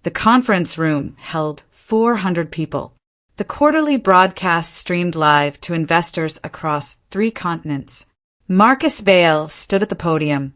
The conference room held 400 people. The quarterly broadcast streamed live to investors across 3 continents. Marcus Vail stood at the podium,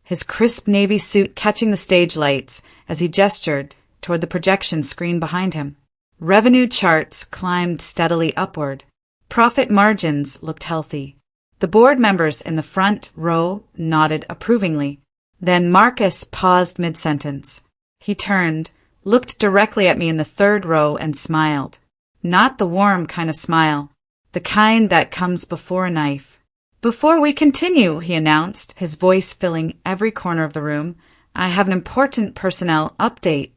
his crisp navy suit catching the stage lights as he gestured toward the projection screen behind him. Revenue charts climbed steadily upward. Profit margins looked healthy. The board members in the front row nodded approvingly. Then Marcus paused mid-sentence. He turned, looked directly at me in the 3rd row and smiled. Not the warm kind of smile, the kind that comes before a knife. "Before we continue," he announced, his voice filling every corner of the room, "I have an important personnel update."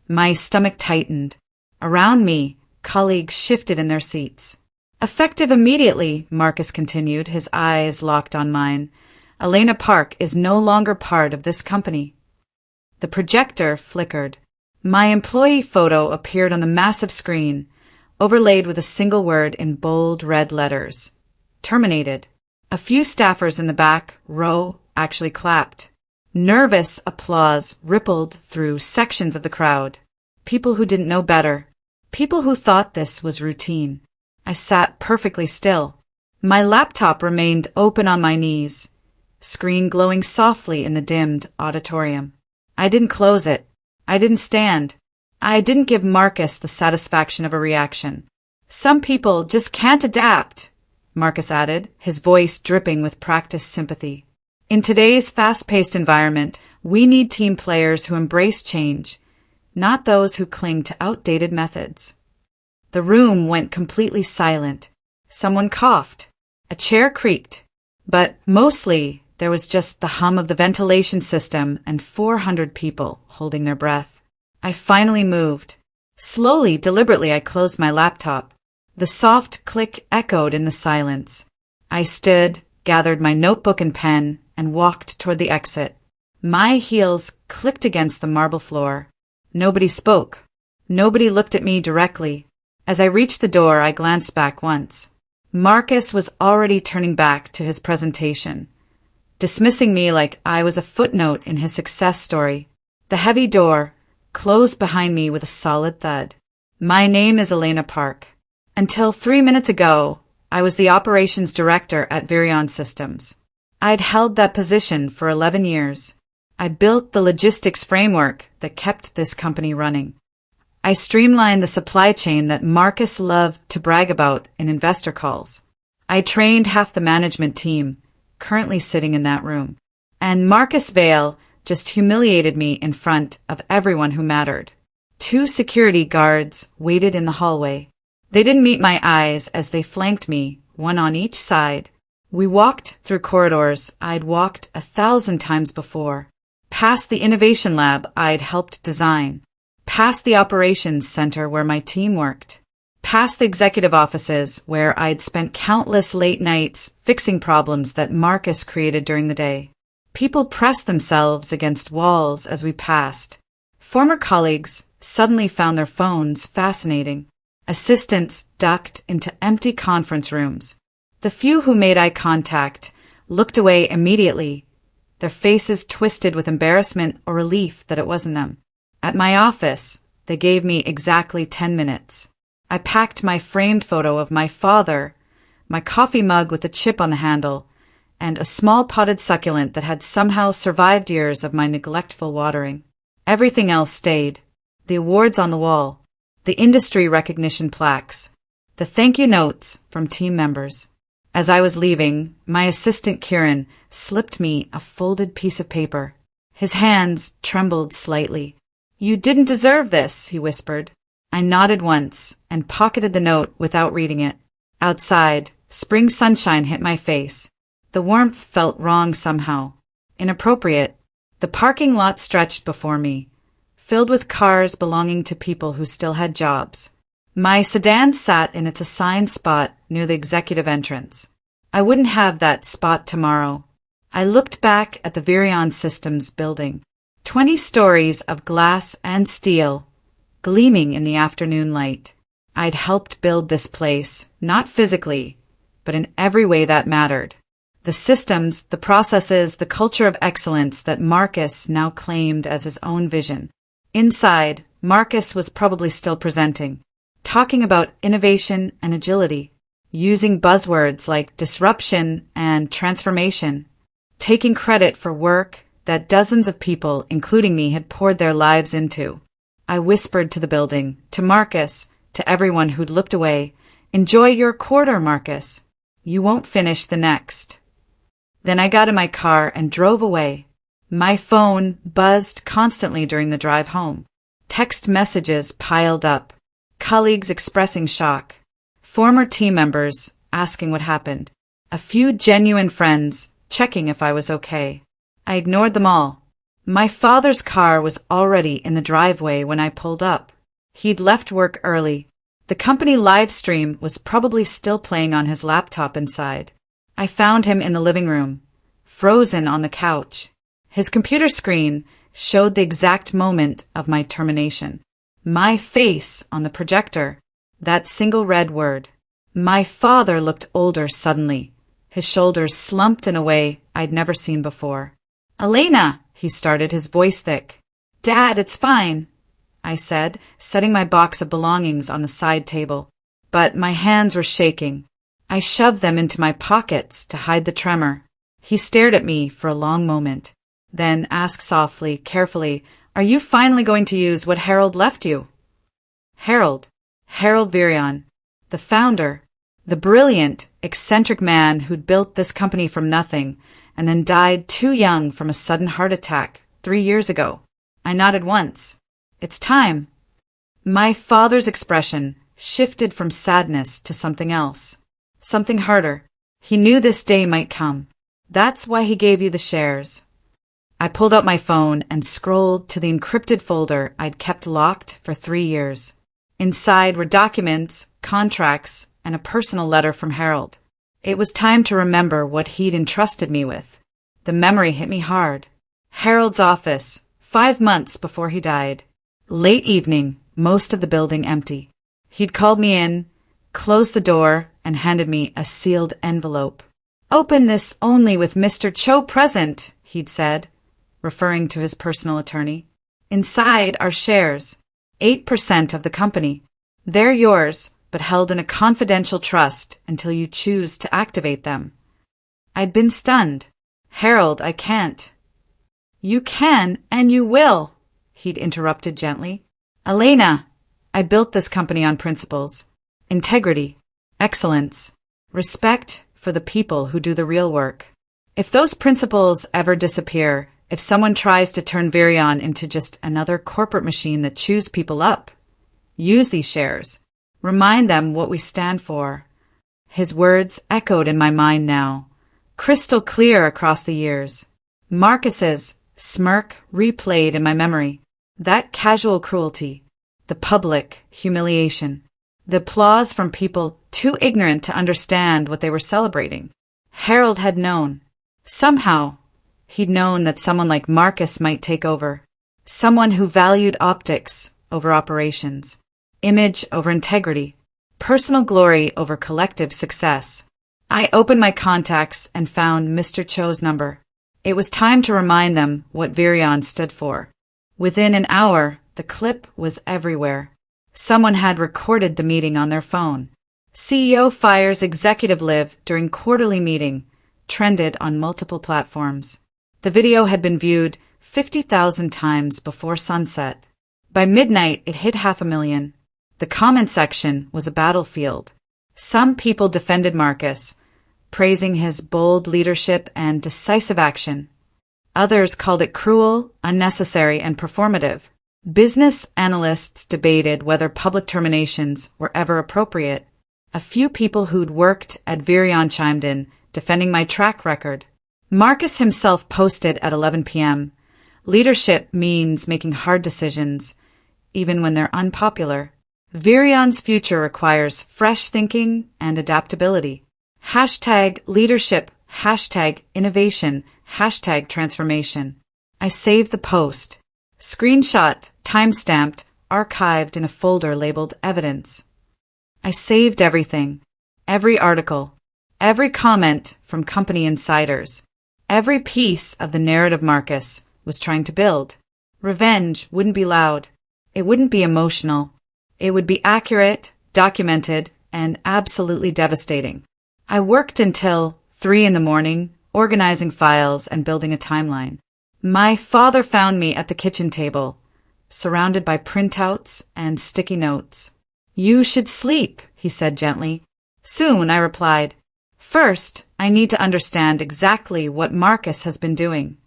My stomach tightened. Around me, colleagues shifted in their seats. "Effective immediately," Marcus continued, his eyes locked on mine, "Elena Park is no longer part of this company." The projector flickered. My employee photo appeared on the massive screen, overlaid with a single word in bold red letters. Terminated. A few staffers in the back row actually clapped. Nervous applause rippled through sections of the crowd. People who didn't know better. People who thought this was routine. I sat perfectly still. My laptop remained open on my knees, screen glowing softly in the dimmed auditorium. I didn't close it. I didn't stand. I didn't give Marcus the satisfaction of a reaction. "Some people just can't adapt," Marcus added, his voice dripping with practiced sympathy. "In today's fast-paced environment, we need team players who embrace change, not those who cling to outdated methods." The room went completely silent. Someone coughed. A chair creaked. But mostly, there was just the hum of the ventilation system and 400 people holding their breath. I finally moved. Slowly, deliberately, I closed my laptop. The soft click echoed in the silence. I stood, gathered my notebook and pen, and walked toward the exit. My heels clicked against the marble floor. Nobody spoke. Nobody looked at me directly. As I reached the door, I glanced back once. Marcus was already turning back to his presentation, dismissing me like I was a footnote in his success story. The heavy door closed behind me with a solid thud. "My name is Elena Park. Until 3 minutes ago, I was the operations director at Virion Systems. I'd held that position for 11 years. I built the logistics framework that kept this company running. I streamlined the supply chain that Marcus loved to brag about in investor calls. I trained half the management team, currently sitting in that room. And Marcus Vail just humiliated me in front of everyone who mattered. 2 security guards waited in the hallway. They didn't meet my eyes as they flanked me, one on each side. We walked through corridors I'd walked 1,000 times before, past the innovation lab I'd helped design, past the operations center where my team worked, past the executive offices where I'd spent countless late nights fixing problems that Marcus created during the day. People pressed themselves against walls as we passed. Former colleagues suddenly found their phones fascinating. Assistants ducked into empty conference rooms. The few who made eye contact looked away immediately, their faces twisted with embarrassment or relief that it wasn't them. At my office, they gave me exactly 10 minutes. I packed my framed photo of my father, my coffee mug with a chip on the handle, and a small potted succulent that had somehow survived years of my neglectful watering. Everything else stayed. The awards on the wall, the industry recognition plaques, the thank you notes from team members. As I was leaving, my assistant Kieran slipped me a folded piece of paper. His hands trembled slightly. "You didn't deserve this," he whispered. I nodded once and pocketed the note without reading it. Outside, spring sunshine hit my face. The warmth felt wrong somehow, inappropriate. The parking lot stretched before me, filled with cars belonging to people who still had jobs. My sedan sat in its assigned spot near the executive entrance. I wouldn't have that spot tomorrow. I looked back at the Virion Systems building. 20 stories of glass and steel, gleaming in the afternoon light. I'd helped build this place, not physically, but in every way that mattered. The systems, the processes, the culture of excellence that Marcus now claimed as his own vision. Inside, Marcus was probably still presenting, talking about innovation and agility, using buzzwords like disruption and transformation, taking credit for work that dozens of people, including me, had poured their lives into. I whispered to the building, to Marcus, to everyone who'd looked away, "Enjoy your quarter, Marcus. You won't finish the next." Then I got in my car and drove away. My phone buzzed constantly during the drive home. Text messages piled up, colleagues expressing shock, former team members asking what happened, a few genuine friends checking if I was okay. I ignored them all. My father's car was already in the driveway when I pulled up. He'd left work early. The company live stream was probably still playing on his laptop inside. I found him in the living room, frozen on the couch. His computer screen showed the exact moment of my termination. My face on the projector, that single red word. My father looked older suddenly. His shoulders slumped in a way I'd never seen before. "Elena," he started, his voice thick. "Dad, it's fine," I said, setting my box of belongings on the side table. But my hands were shaking. I shoved them into my pockets to hide the tremor. He stared at me for a long moment, then asked softly, carefully, "Are you finally going to use what Harold left you?" Harold Virion, the founder, the brilliant, eccentric man who'd built this company from nothing and then died too young from a sudden heart attack 3 years ago. I nodded once. "It's time." My father's expression shifted from sadness to something else, something harder. He knew this day might come. "That's why he gave you the shares." I pulled out my phone and scrolled to the encrypted folder I'd kept locked for 3 years. Inside were documents, contracts, and a personal letter from Harold. It was time to remember what he'd entrusted me with. The memory hit me hard. Harold's office, 5 months before he died. Late evening, most of the building empty. He'd called me in, closed the door, and handed me a sealed envelope. "Open this only with Mr. Cho present," he'd said, referring to his personal attorney. "Inside are shares, 8% of the company. They're yours, but held in a confidential trust until you choose to activate them." I'd been stunned. "Harold, I can't." "You can, and you will," he'd interrupted gently. "Elena, I built this company on principles, integrity, excellence, respect for the people who do the real work. If those principles ever disappear, if someone tries to turn Virion into just another corporate machine that chews people up, use these shares. Remind them what we stand for." His words echoed in my mind now, crystal clear across the years. Marcus's smirk replayed in my memory. That casual cruelty, the public humiliation, the applause from people too ignorant to understand what they were celebrating. Harold had known. Somehow, he'd known that someone like Marcus might take over. Someone who valued optics over operations, image over integrity, personal glory over collective success. I opened my contacts and found Mr. Cho's number. It was time to remind them what Virion stood for. Within an hour, the clip was everywhere. Someone had recorded the meeting on their phone. "CEO fires executive live during quarterly meeting," trended on multiple platforms. The video had been viewed 50,000 times before sunset. By midnight, it hit 500,000. The comment section was a battlefield. Some people defended Marcus, praising his bold leadership and decisive action. Others called it cruel, unnecessary, and performative. Business analysts debated whether public terminations were ever appropriate. A few people who'd worked at Virion chimed in, defending my track record. Marcus himself posted at 11 p.m., "Leadership means making hard decisions, even when they're unpopular. Virion's future requires fresh thinking and adaptability. #leadership, #innovation, #transformation. I saved the post. Screenshot, timestamped, archived in a folder labeled evidence. I saved everything. Every article. Every comment from company insiders. Every piece of the narrative Marcus was trying to build. Revenge wouldn't be loud. It wouldn't be emotional. It would be accurate, documented, and absolutely devastating. I worked until 3 in the morning, organizing files and building a timeline. My father found me at the kitchen table, surrounded by printouts and sticky notes. "You should sleep," he said gently. "Soon," I replied. "First, I need to understand exactly what Marcus has been doing."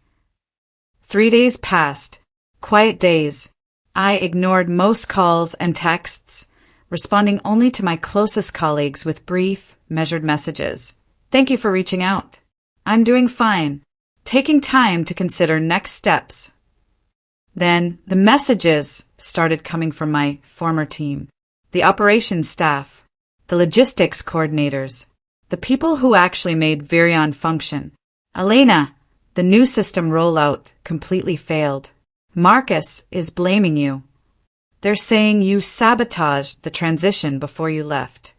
3 days passed, quiet days. I ignored most calls and texts, responding only to my closest colleagues with brief, measured messages. "Thank you for reaching out. I'm doing fine. Taking time to consider next steps." Then the messages started coming from my former team, the operations staff, the logistics coordinators, the people who actually made Virion function. "Elena, the new system rollout completely failed. Marcus is blaming you. They're saying you sabotaged the transition before you left.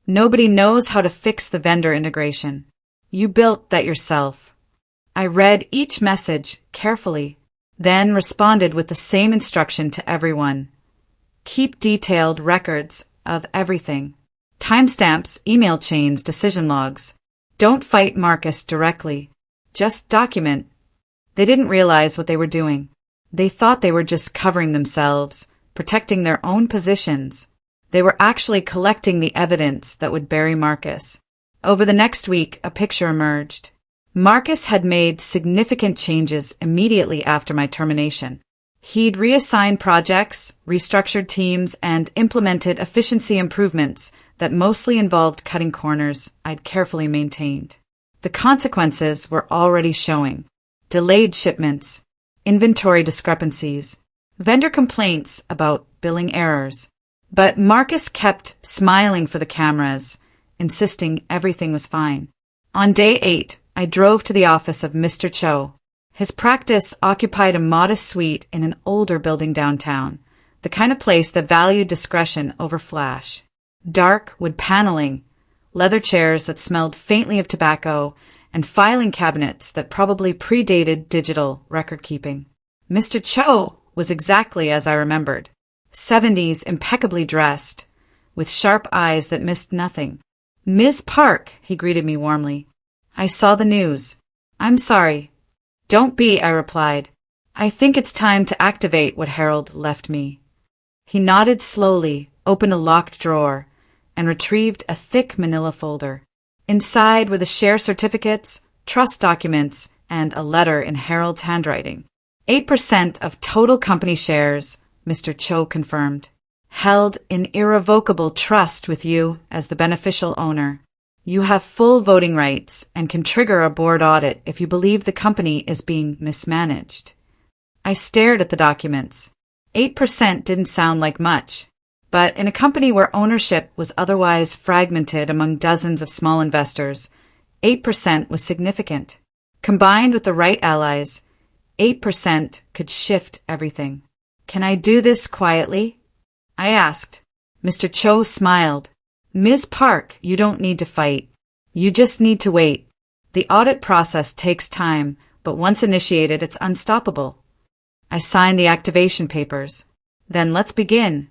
Nobody knows how to fix the vendor integration. You built that yourself." I read each message carefully, then responded with the same instruction to everyone. Keep detailed records of everything. Timestamps, email chains, decision logs. Don't fight Marcus directly. Just document. They didn't realize what they were doing. They thought they were just covering themselves, protecting their own positions. They were actually collecting the evidence that would bury Marcus. Over the next week, a picture emerged. Marcus had made significant changes immediately after my termination. He'd reassigned projects, restructured teams, and implemented efficiency improvements that mostly involved cutting corners I'd carefully maintained. The consequences were already showing. Delayed shipments, inventory discrepancies, vendor complaints about billing errors. But Marcus kept smiling for the cameras, insisting everything was fine. On day 8, I drove to the office of Mr. Cho. His practice occupied a modest suite in an older building downtown, the kind of place that valued discretion over flash. Dark wood paneling, leather chairs that smelled faintly of tobacco, and filing cabinets that probably predated digital record-keeping. Mr. Cho was exactly as I remembered. 70s, impeccably dressed, with sharp eyes that missed nothing. "Ms. Park," he greeted me warmly. "I saw the news. I'm sorry." "Don't be," I replied. "I think it's time to activate what Harold left me." He nodded slowly, opened a locked drawer, and retrieved a thick manila folder. Inside were the share certificates, trust documents, and a letter in Harold's handwriting. 8% of total company shares, Mr. Cho confirmed. Held in irrevocable trust with you as the beneficial owner. You have full voting rights and can trigger a board audit if you believe the company is being mismanaged. I stared at the documents. 8% didn't sound like much, but in a company where ownership was otherwise fragmented among dozens of small investors, 8% was significant. Combined with the right allies, 8% could shift everything. "Can I do this quietly?" I asked. Mr. Cho smiled. "Ms. Park, you don't need to fight. You just need to wait. The audit process takes time, but once initiated, it's unstoppable." I signed the activation papers. "Then let's begin."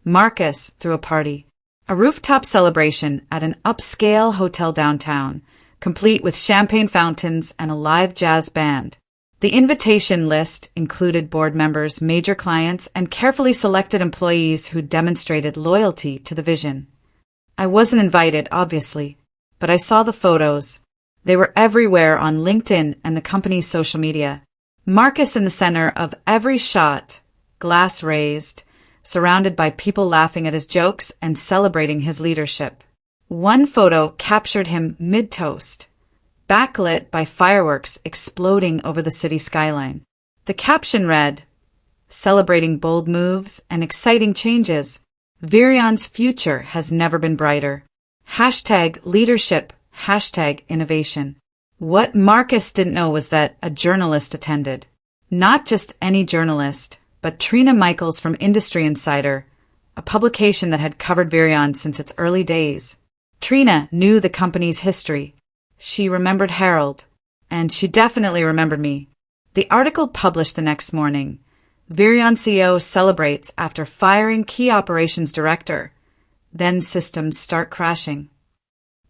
Marcus threw a party. A rooftop celebration at an upscale hotel downtown, complete with champagne fountains and a live jazz band. The invitation list included board members, major clients, and carefully selected employees who demonstrated loyalty to the vision. I wasn't invited, obviously, but I saw the photos. They were everywhere on LinkedIn and the company's social media. Marcus in the center of every shot, glass raised, surrounded by people laughing at his jokes and celebrating his leadership. One photo captured him mid-toast, backlit by fireworks exploding over the city skyline. The caption read, "Celebrating bold moves and exciting changes. Virion's future has never been brighter. #leadership, #innovation. What Marcus didn't know was that a journalist attended. Not just any journalist, but Trina Michaels from Industry Insider, a publication that had covered Virion since its early days. Trina knew the company's history. She remembered Harold, and she definitely remembered me. The article published the next morning, Virion CEO celebrates after firing key operations director. Then systems start crashing.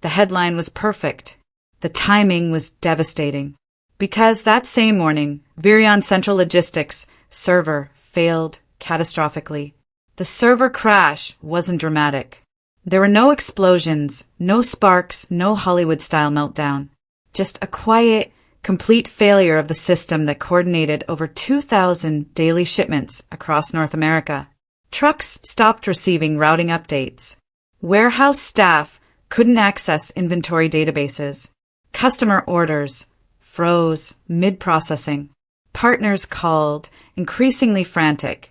The headline was perfect. The timing was devastating. Because that same morning, Virion Central Logistics server failed catastrophically. The server crash wasn't dramatic. There were no explosions, no sparks, no Hollywood-style meltdown. Just a quiet, complete failure of the system that coordinated over 2,000 daily shipments across North America. Trucks stopped receiving routing updates. Warehouse staff couldn't access inventory databases. Customer orders froze mid-processing. Partners called, increasingly frantic,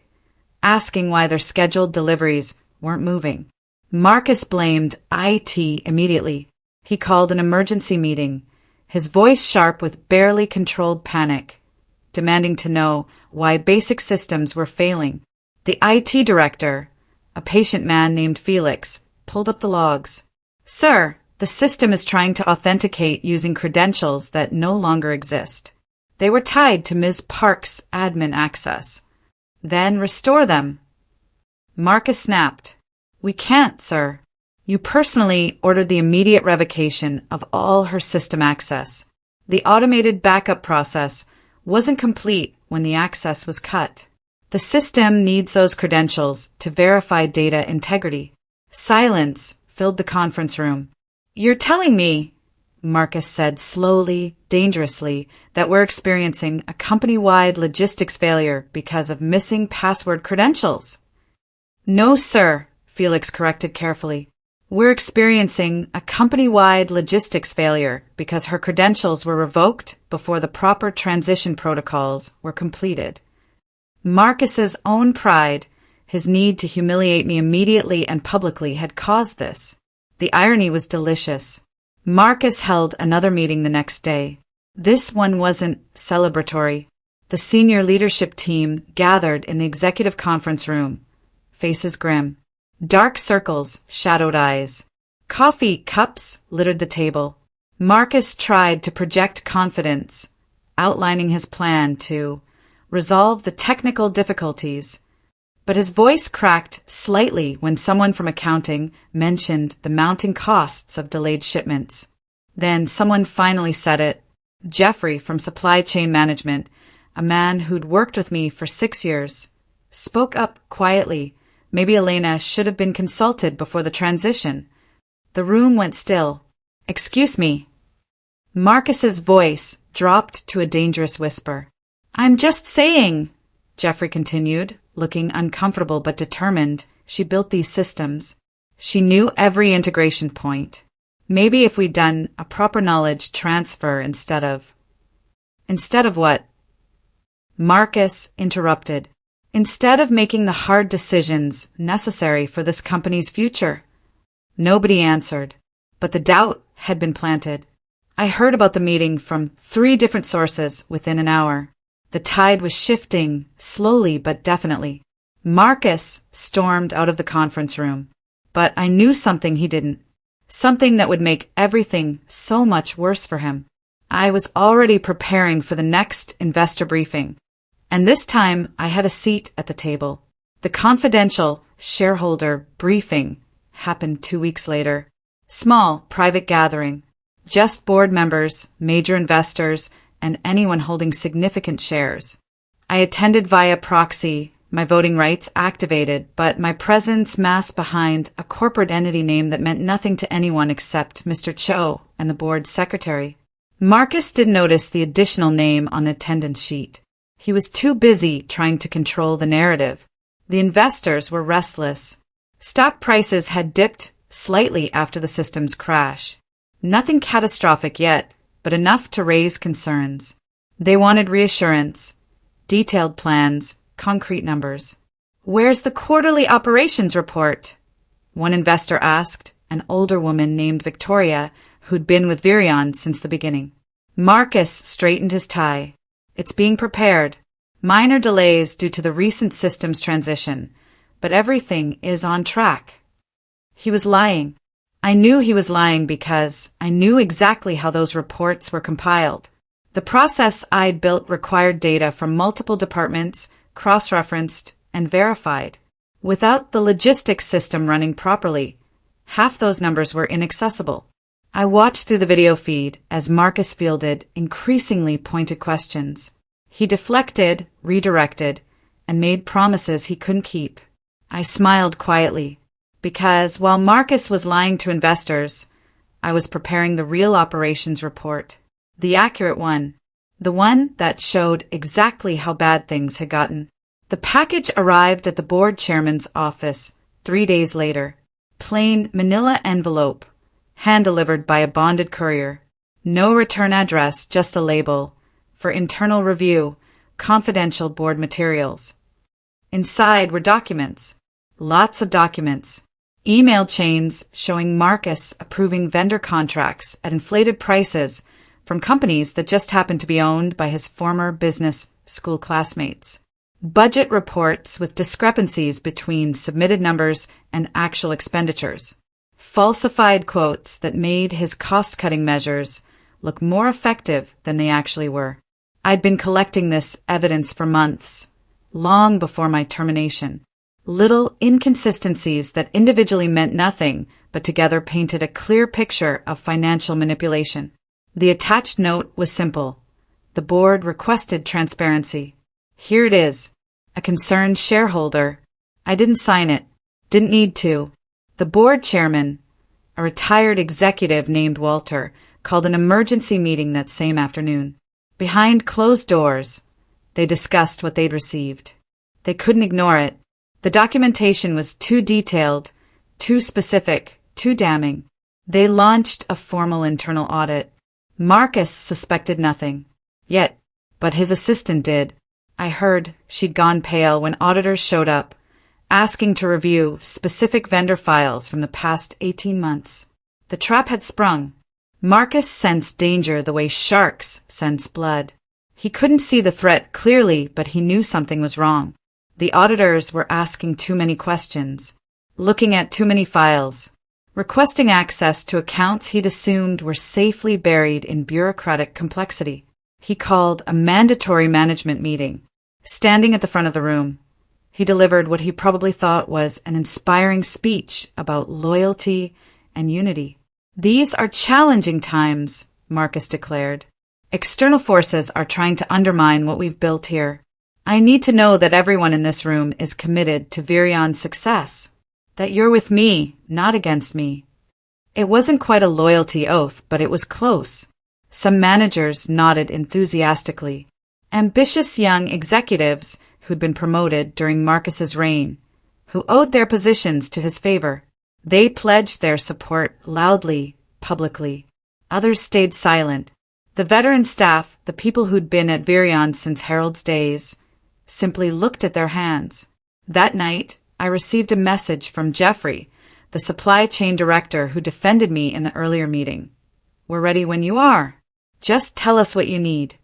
asking why their scheduled deliveries weren't moving. Marcus blamed IT immediately. He called an emergency meeting, his voice sharp with barely controlled panic, demanding to know why basic systems were failing. The IT director, a patient man named Felix, pulled up the logs. "Sir, the system is trying to authenticate using credentials that no longer exist. They were tied to Ms. Park's admin access. Then restore them." Marcus snapped. "We can't, sir. You personally ordered the immediate revocation of all her system access. The automated backup process wasn't complete when the access was cut. The system needs those credentials to verify data integrity." Silence filled the conference room. "You're telling me," Marcus said slowly, dangerously, "that we're experiencing a company-wide logistics failure because of missing password credentials?" "No, sir," Felix corrected carefully. "We're experiencing a company-wide logistics failure because her credentials were revoked before the proper transition protocols were completed." Marcus's own pride, his need to humiliate me immediately and publicly, had caused this. The irony was delicious. Marcus held another meeting the next day. This one wasn't celebratory. The senior leadership team gathered in the executive conference room, faces grim. Dark circles, shadowed eyes. Coffee cups littered the table. Marcus tried to project confidence, outlining his plan to resolve the technical difficulties. But his voice cracked slightly when someone from accounting mentioned the mounting costs of delayed shipments. Then someone finally said it. Jeffrey from supply chain management, a man who'd worked with me for 6 years, spoke up quietly. Maybe Elena should have been consulted before the transition. The room went still. "Excuse me." Marcus's voice dropped to a dangerous whisper. "I'm just saying," Jeffrey continued, looking uncomfortable but determined. She built these systems. She knew every integration point. Maybe if we'd done a proper knowledge transfer instead of... Instead of what? Marcus interrupted. Instead of making the hard decisions necessary for this company's future. Nobody answered, but the doubt had been planted. I heard about the meeting from 3 different sources within an hour. The tide was shifting, slowly but definitely. Marcus stormed out of the conference room, but I knew something he didn't. Something that would make everything so much worse for him. I was already preparing for the next investor briefing, and this time I had a seat at the table. The confidential shareholder briefing happened 2 weeks later. Small, private gathering. Just board members, major investors, and anyone holding significant shares. I attended via proxy, my voting rights activated, but my presence masked behind a corporate entity name that meant nothing to anyone except Mr. Cho and the board's secretary. Marcus didn't notice the additional name on the attendance sheet. He was too busy trying to control the narrative. The investors were restless. Stock prices had dipped slightly after the system's crash. Nothing catastrophic yet, but enough to raise concerns. They wanted reassurance, detailed plans, concrete numbers. "Where's the quarterly operations report?" one investor asked, an older woman named Victoria, who'd been with Virion since the beginning. Marcus straightened his tie. "It's being prepared. Minor delays due to the recent systems transition, but everything is on track." He was lying. I knew he was lying because I knew exactly how those reports were compiled. The process I'd built required data from multiple departments, cross-referenced, and verified. Without the logistics system running properly, half those numbers were inaccessible. I watched through the video feed as Marcus fielded increasingly pointed questions. He deflected, redirected, and made promises he couldn't keep. I smiled quietly, because while Marcus was lying to investors, I was preparing the real operations report. The accurate one. The one that showed exactly how bad things had gotten. The package arrived at the board chairman's office 3 days later. Plain manila envelope, hand-delivered by a bonded courier. No return address, just a label. For internal review, confidential board materials. Inside were documents. Lots of documents. Email chains showing Marcus approving vendor contracts at inflated prices from companies that just happened to be owned by his former business school classmates. Budget reports with discrepancies between submitted numbers and actual expenditures. Falsified quotes that made his cost-cutting measures look more effective than they actually were. I'd been collecting this evidence for months, long before my termination. Little inconsistencies that individually meant nothing, but together painted a clear picture of financial manipulation. The attached note was simple. The board requested transparency. Here it is. A concerned shareholder. I didn't sign it. Didn't need to. The board chairman, a retired executive named Walter, called an emergency meeting that same afternoon. Behind closed doors, they discussed what they'd received. They couldn't ignore it. The documentation was too detailed, too specific, too damning. They launched a formal internal audit. Marcus suspected nothing. But his assistant did. I heard she'd gone pale when auditors showed up, asking to review specific vendor files from the past 18 months. The trap had sprung. Marcus sensed danger the way sharks sense blood. He couldn't see the threat clearly, but he knew something was wrong. The auditors were asking too many questions, looking at too many files, requesting access to accounts he'd assumed were safely buried in bureaucratic complexity. He called a mandatory management meeting. Standing at the front of the room, he delivered what he probably thought was an inspiring speech about loyalty and unity. These are challenging times, Marcus declared. External forces are trying to undermine what we've built here. I need to know that everyone in this room is committed to Virion's success, that you're with me, not against me. It wasn't quite a loyalty oath, but it was close. Some managers nodded enthusiastically. Ambitious young executives who'd been promoted during Marcus's reign, who owed their positions to his favor. They pledged their support loudly, publicly. Others stayed silent. The veteran staff, the people who'd been at Virion since Harold's days, simply looked at their hands. That night, I received a message from Jeffrey, the supply chain director who defended me in the earlier meeting. We're ready when you are. Just tell us what you need.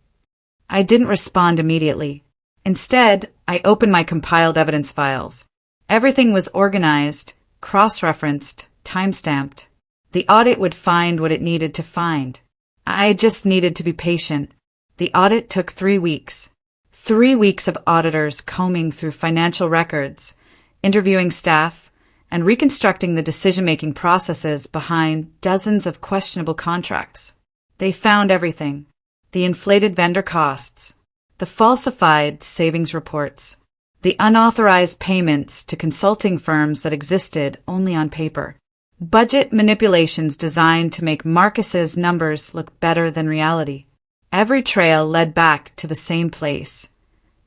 I didn't respond immediately. Instead, I opened my compiled evidence files. Everything was organized, cross-referenced, time-stamped. The audit would find what it needed to find. I just needed to be patient. The audit took 3 weeks. 3 weeks of auditors combing through financial records, interviewing staff, and reconstructing the decision-making processes behind dozens of questionable contracts. They found everything. The inflated vendor costs, the falsified savings reports, the unauthorized payments to consulting firms that existed only on paper, budget manipulations designed to make Marcus's numbers look better than reality. Every trail led back to the same place.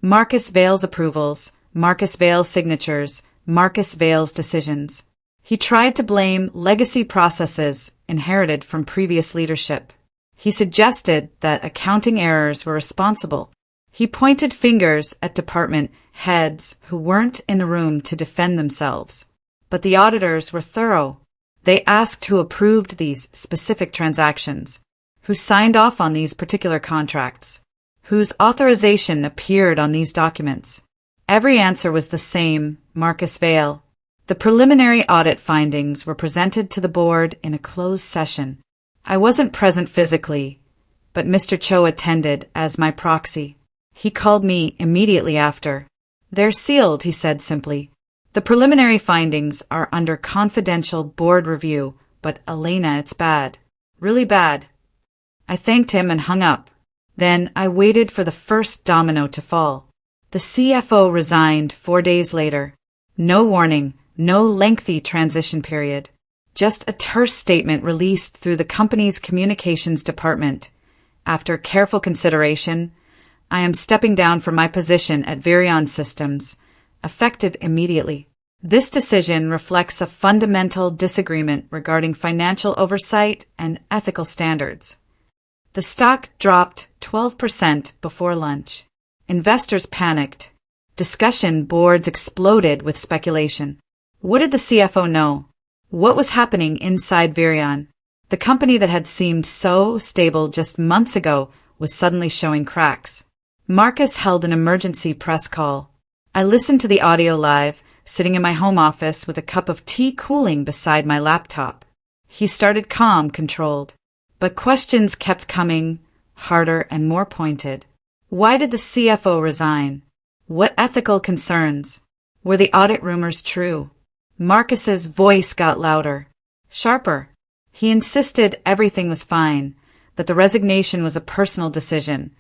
Marcus Vail's approvals, Marcus Vail's signatures, Marcus Vail's decisions. He tried to blame legacy processes inherited from previous leadership. He suggested that accounting errors were responsible. He pointed fingers at department heads who weren't in the room to defend themselves. But the auditors were thorough. They asked who approved these specific transactions, who signed off on these particular contracts, whose authorization appeared on these documents. Every answer was the same, Marcus Vail. The preliminary audit findings were presented to the board in a closed session. I wasn't present physically, but Mr. Cho attended as my proxy. He called me immediately after. "They're sealed," he said simply. "The preliminary findings are under confidential board review, but Elena, it's bad. Really bad." I thanked him and hung up. Then I waited for the first domino to fall. The CFO resigned 4 days later. No warning, no lengthy transition period. Just a terse statement released through the company's communications department. "After careful consideration, I am stepping down from my position at Virion Systems, effective immediately." This decision reflects a fundamental disagreement regarding financial oversight and ethical standards. The stock dropped 12% before lunch. Investors panicked. Discussion boards exploded with speculation. What did the CFO know? What was happening inside Virion? The company that had seemed so stable just months ago was suddenly showing cracks. Marcus held an emergency press call. I listened to the audio live, sitting in my home office with a cup of tea cooling beside my laptop. He started calm, controlled. But questions kept coming, harder and more pointed. Why did the CFO resign? What ethical concerns? Were the audit rumors true? Marcus's voice got louder, sharper. He insisted everything was fine, that the resignation was a personal decision,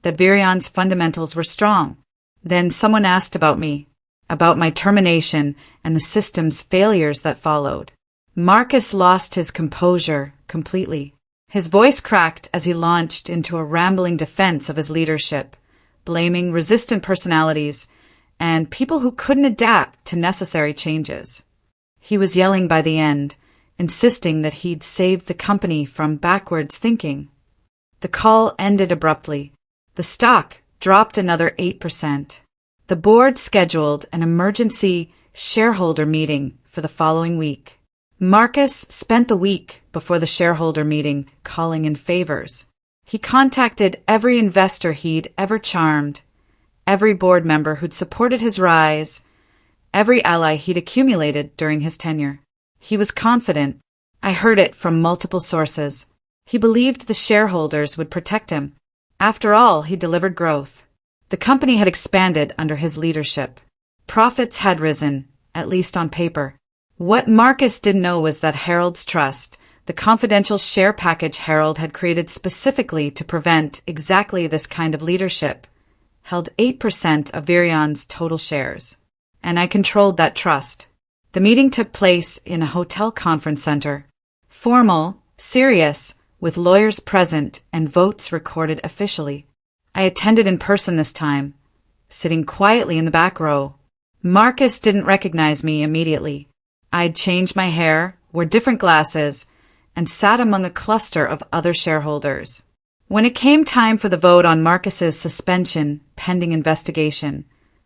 that Virion's fundamentals were strong. Then someone asked about me, about my termination and the system's failures that followed. Marcus lost his composure completely. His voice cracked as he launched into a rambling defense of his leadership, blaming resistant personalities and people who couldn't adapt to necessary changes. He was yelling by the end, insisting that he'd saved the company from backwards thinking. The call ended abruptly. The stock dropped another 8%. The board scheduled an emergency shareholder meeting for the following week. Marcus spent the week before the shareholder meeting calling in favors. He contacted every investor he'd ever charmed, every board member who'd supported his rise, every ally he'd accumulated during his tenure. He was confident. I heard it from multiple sources. He believed the shareholders would protect him. After all, he delivered growth. The company had expanded under his leadership. Profits had risen, at least on paper. What Marcus didn't know was that Harold's trust, the confidential share package Harold had created specifically to prevent exactly this kind of leadership, held 8% of Virion's total shares. And I controlled that trust. The meeting took place in a hotel conference center. Formal, serious, with lawyers present and votes recorded officially. I attended in person this time, sitting quietly in the back row. Marcus didn't recognize me immediately. I'd changed my hair, wore different glasses, and sat among a cluster of other shareholders. When it came time for the vote on Marcus's suspension pending investigation,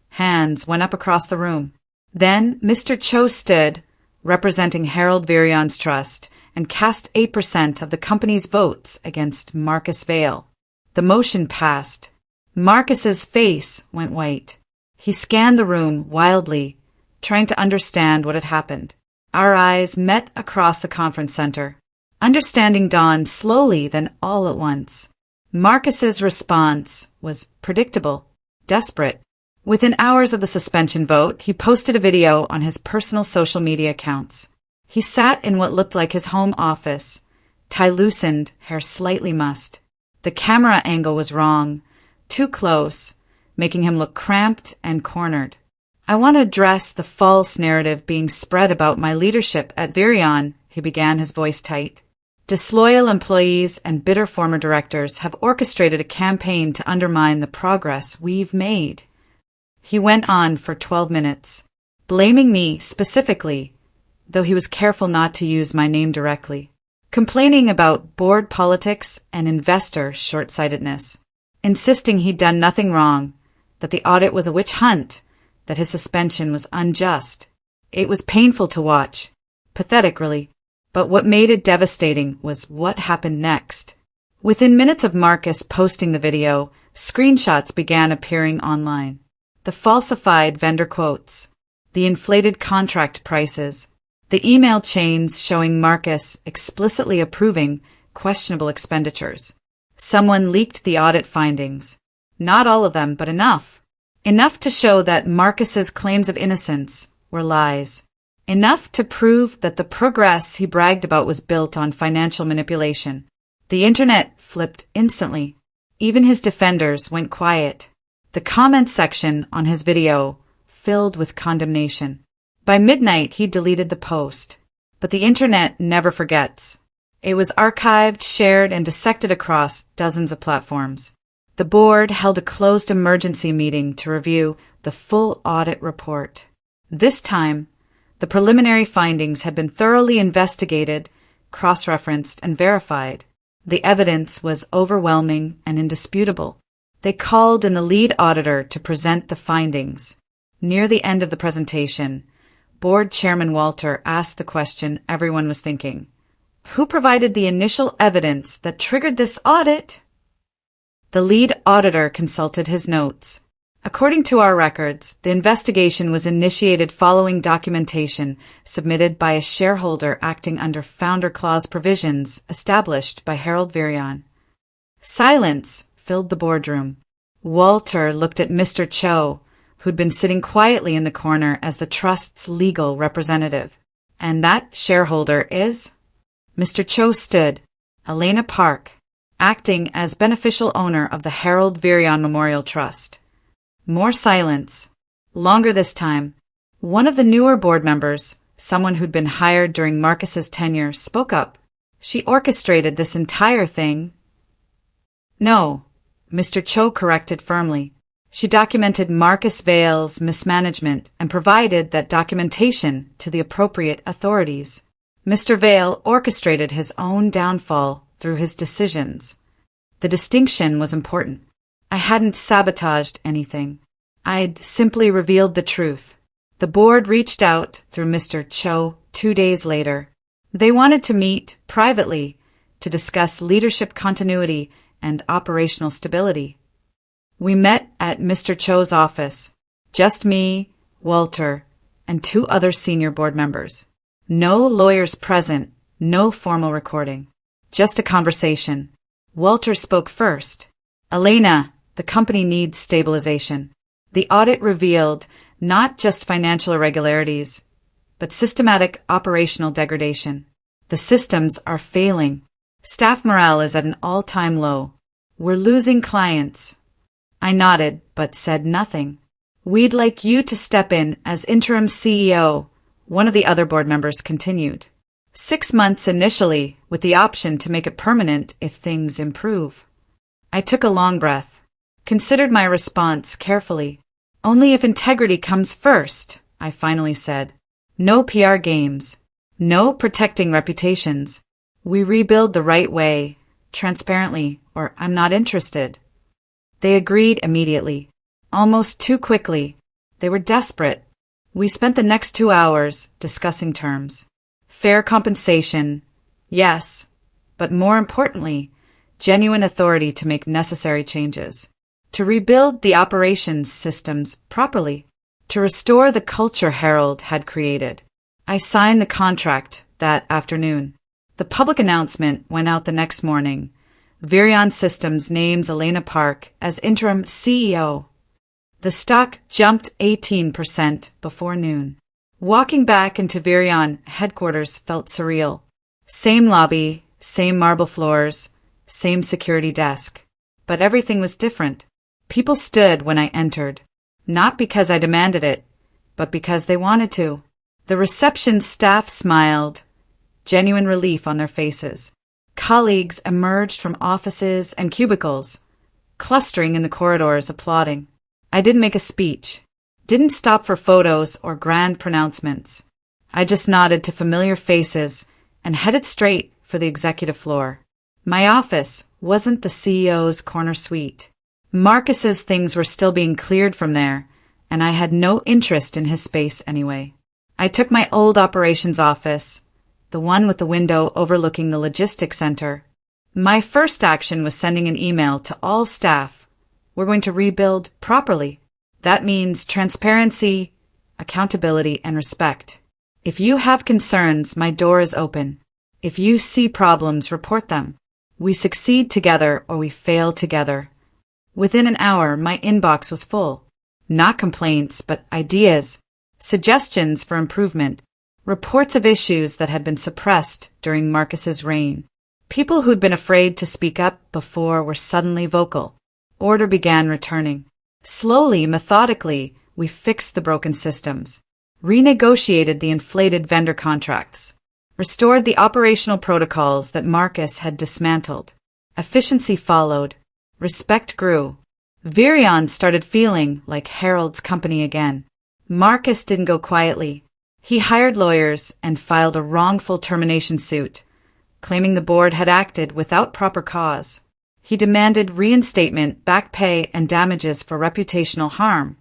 hands went up across the room. Then Mr. Cho stood, representing Harold Virion's trust, and cast 8% of the company's votes against Marcus Vale. The motion passed. Marcus's face went white. He scanned the room wildly, trying to understand what had happened. Our eyes met across the conference center. Understanding dawned slowly, then all at once. Marcus's response was predictable, desperate. Within hours of the suspension vote, he posted a video on his personal social media accounts. He sat in what looked like his home office, tie loosened, hair slightly mussed. The camera angle was wrong, too close, making him look cramped and cornered. "I want to address the false narrative being spread about my leadership at Virion," he began, his voice tight. "Disloyal employees and bitter former directors have orchestrated a campaign to undermine the progress we've made." He went on for 12 minutes, blaming me specifically, though he was careful not to use my name directly, complaining about board politics and investor short-sightedness, insisting he'd done nothing wrong, that the audit was a witch hunt, that his suspension was unjust. It was painful to watch, pathetic really, but what made it devastating was what happened next. Within minutes of Marcus posting the video, screenshots began appearing online. The falsified vendor quotes, the inflated contract prices, the email chains showing Marcus explicitly approving questionable expenditures. Someone leaked the audit findings. Not all of them, but enough. Enough to show that Marcus's claims of innocence were lies. Enough to prove that the progress he bragged about was built on financial manipulation. The internet flipped instantly. Even his defenders went quiet. The comment section on his video filled with condemnation. By midnight, he deleted the post. But the internet never forgets. It was archived, shared, and dissected across dozens of platforms. The board held a closed emergency meeting to review the full audit report. This time, the preliminary findings had been thoroughly investigated, cross-referenced, and verified. The evidence was overwhelming and indisputable. They called in the lead auditor to present the findings. Near the end of the presentation, Board Chairman Walter asked the question everyone was thinking. Who provided the initial evidence that triggered this audit? The lead auditor consulted his notes. According to our records, the investigation was initiated following documentation submitted by a shareholder acting under Founder Clause provisions established by Harold Virion. Silence filled the boardroom. Walter looked at Mr. Cho, who'd been sitting quietly in the corner as the trust's legal representative. And that shareholder is? Mr. Cho stood, Elena Park, acting as beneficial owner of the Harold Virion Memorial Trust. More silence. Longer this time. One of the newer board members, someone who'd been hired during Marcus's tenure, spoke up. She orchestrated this entire thing. No, Mr. Cho corrected firmly. She documented Marcus Vale's mismanagement and provided that documentation to the appropriate authorities. Mr. Vale orchestrated his own downfall through his decisions. The distinction was important. I hadn't sabotaged anything. I'd simply revealed the truth. The board reached out through Mr. Cho 2 days later. They wanted to meet privately to discuss leadership continuity and operational stability. We met at Mr. Cho's office, just me, Walter, and 2 other senior board members. No lawyers present, no formal recording. Just a conversation. Walter spoke first. Elena, the company needs stabilization. The audit revealed not just financial irregularities, but systematic operational degradation. The systems are failing. Staff morale is at an all-time low. We're losing clients. I nodded, but said nothing. We'd like you to step in as interim CEO, one of the other board members continued. 6 months initially, with the option to make it permanent if things improve. I took a long breath, considered my response carefully. Only if integrity comes first, I finally said. No PR games. No protecting reputations. We rebuild the right way, transparently, or I'm not interested. They agreed immediately, almost too quickly. They were desperate. We spent the next 2 hours discussing terms. Fair compensation, yes, but more importantly, genuine authority to make necessary changes, to rebuild the operations systems properly, to restore the culture Harold had created. I signed the contract that afternoon. The public announcement went out the next morning. Virion Systems names Elena Park as interim CEO. The stock jumped 18% before noon. Walking back into Virion headquarters felt surreal. Same lobby, same marble floors, same security desk. But everything was different. People stood when I entered, not because I demanded it, but because they wanted to. The reception staff smiled, genuine relief on their faces. Colleagues emerged from offices and cubicles, clustering in the corridors applauding. I didn't make a speech, didn't stop for photos or grand pronouncements. I just nodded to familiar faces and headed straight for the executive floor. My office wasn't the CEO's corner suite. Marcus's things were still being cleared from there, and I had no interest in his space anyway. I took my old operations office, the one with the window overlooking the logistics center. My first action was sending an email to all staff. We're going to rebuild properly. That means transparency, accountability, and respect. If you have concerns, my door is open. If you see problems, report them. We succeed together or we fail together. Within an hour, my inbox was full. Not complaints, but ideas, suggestions for improvement, reports of issues that had been suppressed during Marcus's reign. People who'd been afraid to speak up before were suddenly vocal. Order began returning. Slowly, methodically, we fixed the broken systems, renegotiated the inflated vendor contracts, restored the operational protocols that Marcus had dismantled. Efficiency followed. Respect grew. Virion started feeling like Harold's company again. Marcus didn't go quietly. He hired lawyers and filed a wrongful termination suit, claiming the board had acted without proper cause. He demanded reinstatement, back pay, and damages for reputational harm.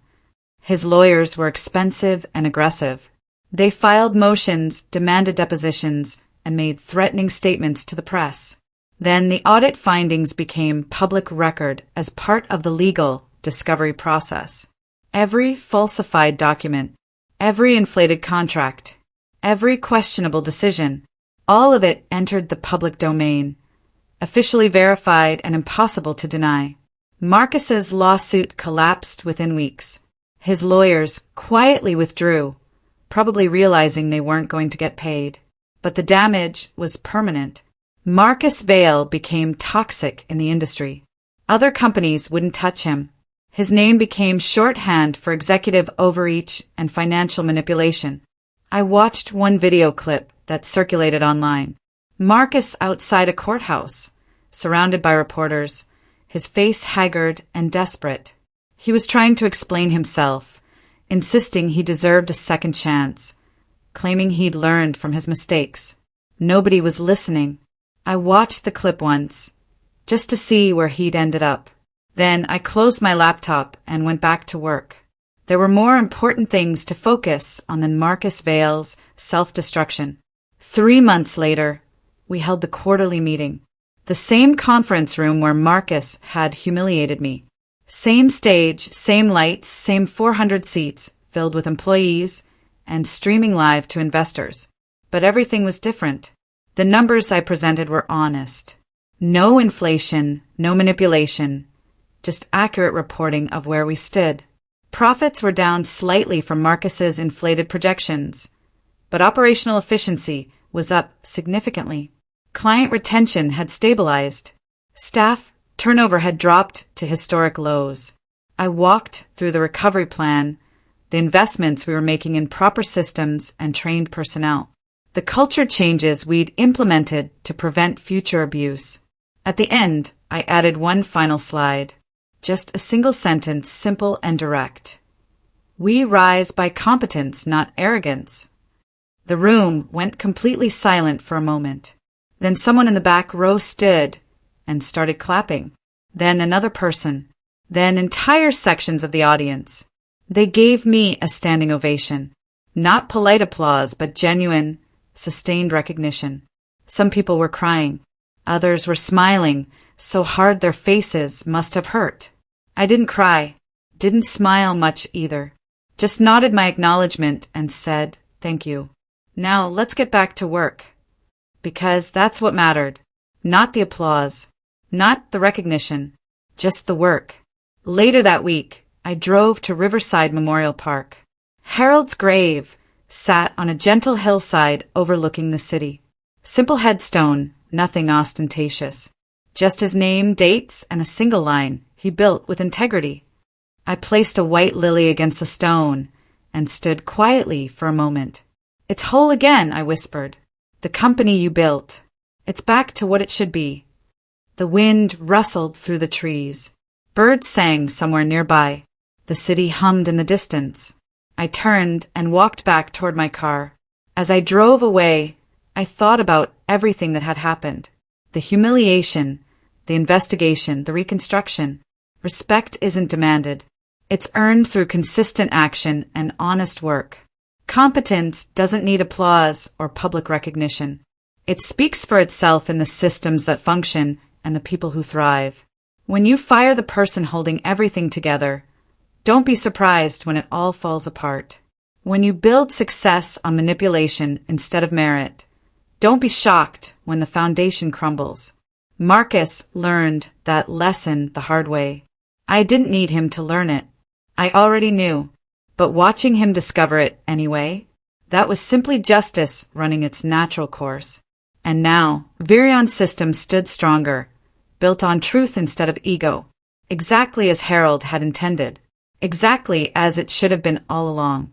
His lawyers were expensive and aggressive. They filed motions, demanded depositions, and made threatening statements to the press. Then the audit findings became public record as part of the legal discovery process. Every falsified document, every inflated contract, every questionable decision, all of it entered the public domain, officially verified and impossible to deny. Marcus's lawsuit collapsed within weeks. His lawyers quietly withdrew, probably realizing they weren't going to get paid. But the damage was permanent. Marcus Vail became toxic in the industry. Other companies wouldn't touch him. His name became shorthand for executive overreach and financial manipulation. I watched one video clip that circulated online. Marcus outside a courthouse, surrounded by reporters, his face haggard and desperate. He was trying to explain himself, insisting he deserved a second chance, claiming he'd learned from his mistakes. Nobody was listening. I watched the clip once, just to see where he'd ended up. Then I closed my laptop and went back to work. There were more important things to focus on than Marcus Vail's self-destruction. 3 months later, we held the quarterly meeting. The same conference room where Marcus had humiliated me. Same stage, same lights, same 400 seats filled with employees and streaming live to investors. But everything was different. The numbers I presented were honest. No inflation, no manipulation, just accurate reporting of where we stood. Profits were down slightly from Marcus's inflated projections, but operational efficiency was up significantly. Client retention had stabilized. Staff turnover had dropped to historic lows. I walked through the recovery plan, the investments we were making in proper systems and trained personnel, the culture changes we'd implemented to prevent future abuse. At the end, I added one final slide. Just a single sentence, simple and direct. We rise by competence, not arrogance. The room went completely silent for a moment. Then someone in the back row stood and started clapping. Then another person. Then entire sections of the audience. They gave me a standing ovation. Not polite applause, but genuine, sustained recognition. Some people were crying. Others were smiling, so hard their faces must have hurt. I didn't cry, didn't smile much either. Just nodded my acknowledgement and said, "Thank you. Now let's get back to work." Because that's what mattered. Not the applause, not the recognition, just the work. Later that week, I drove to Riverside Memorial Park. Harold's grave sat on a gentle hillside overlooking the city. Simple headstone, nothing ostentatious. Just his name, dates, and a single line he built with integrity. I placed a white lily against the stone and stood quietly for a moment. "It's whole again," I whispered. "The company you built. It's back to what it should be." The wind rustled through the trees. Birds sang somewhere nearby. The city hummed in the distance. I turned and walked back toward my car. As I drove away, I thought about everything that had happened. The humiliation, the investigation, the reconstruction. Respect isn't demanded. It's earned through consistent action and honest work. Competence doesn't need applause or public recognition. It speaks for itself in the systems that function and the people who thrive. When you fire the person holding everything together, don't be surprised when it all falls apart. When you build success on manipulation instead of merit, don't be shocked when the foundation crumbles. Marcus learned that lesson the hard way. I didn't need him to learn it. I already knew, but watching him discover it anyway, that was simply justice running its natural course. And now, Virion's system stood stronger, built on truth instead of ego, exactly as Harold had intended, exactly as it should have been all along.